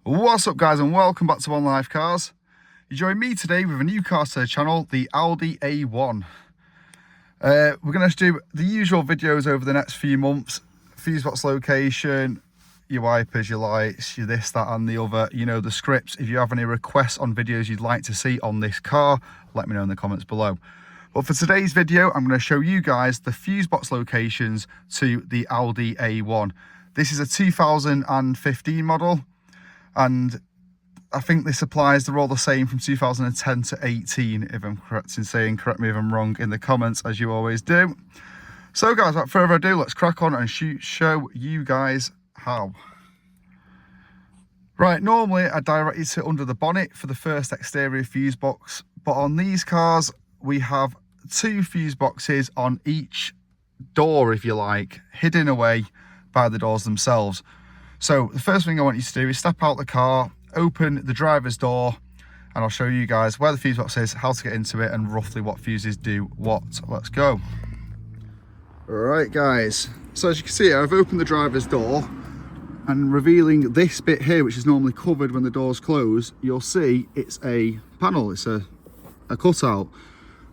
What's up guys and welcome back to One Life Cars. You join me today with a new car to the channel, the Audi A1. We're going to do the usual videos over the next few months. Fuse box location, your wipers, your lights, your this, that and the other. You know the scripts. If you have any requests on videos you'd like to see on this car, let me know in the comments below. But for today's video, I'm going to show you guys the fuse box locations to the Audi A1. This is a 2015 model. And I think this applies, they're all the same from 2010 to 18, if I'm correct in saying, correct me if I'm wrong in the comments, as you always do. So guys, without further ado, let's crack on and show you guys how. Right, normally I direct you to under the bonnet for the first exterior fuse box, but on these cars, we have two fuse boxes on each door, if you like, hidden away by the doors themselves. So the first thing I want you to do is step out the car, open the driver's door, and I'll show you guys where the fuse box is, how to get into it, and roughly what fuses do what. Let's go. Alright guys, so as you can see, I've opened the driver's door, and revealing this bit here, which is normally covered when the doors close, you'll see it's a panel, it's a cutout.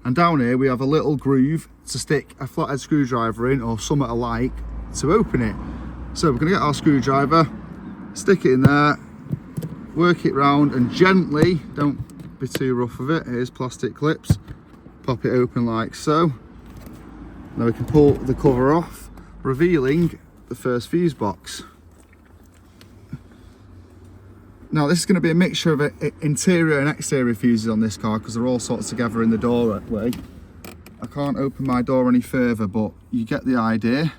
And down here we have a little groove to stick a flathead screwdriver in, or something alike, to open it. So we're going to get our screwdriver, stick it in there, work it round, and gently, don't be too rough with it, here's plastic clips, pop it open like so. Now we can pull the cover off, revealing the first fuse box. Now this is going to be a mixture of interior and exterior fuses on this car, because they're all sort of together in the doorway. I can't open my door any further, but you get the idea.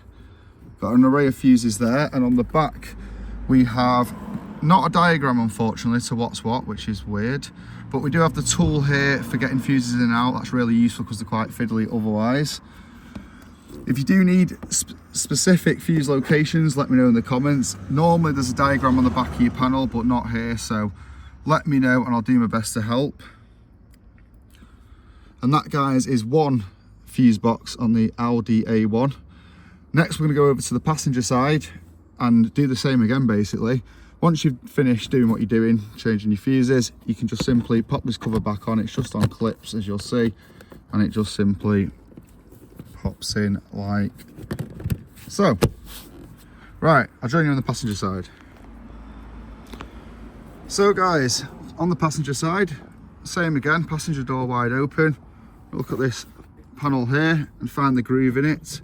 Got an array of fuses there, and on the back we have not a diagram unfortunately to what's what, which is weird, but we do have the tool here for getting fuses in and out. That's really useful because they're quite fiddly otherwise. If you do need specific fuse locations, let me know in the comments. Normally there's a diagram on the back of your panel, but not here, so let me know and I'll do my best to help. And that, guys, is one fuse box on the Audi A1. Next, we're going to go over to the passenger side and do the same again, basically. Once you've finished doing what you're doing, changing your fuses, you can just simply pop this cover back on. It's just on clips, as you'll see, and it just simply pops in like so. Right, I'll join you on the passenger side. So guys, on the passenger side, same again, passenger door wide open. Look at this panel here and find the groove in it.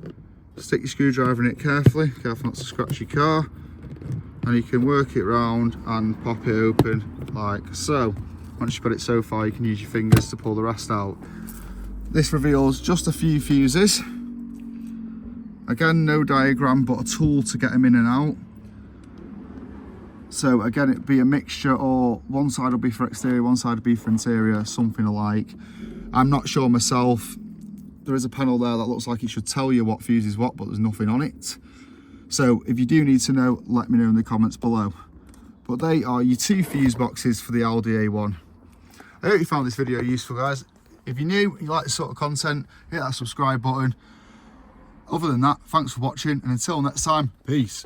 Stick your screwdriver in it carefully, careful not to scratch your car, and you can work it round and pop it open like so. Once you've got it so far, you can use your fingers to pull the rest out. This reveals just a few fuses. Again, no diagram, but a tool to get them in and out. So again, it'd be a mixture, or one side will be for exterior, one side will be for interior, something alike. I'm not sure myself. There is a panel there that looks like it should tell you what fuse is what, but there's nothing on it. So if you do need to know, let me know in the comments below. But they are your two fuse boxes for the Audi A1. I hope you found this video useful, guys. If you're new and you like this sort of content, hit that subscribe button. Other than that, thanks for watching, and until next time, peace.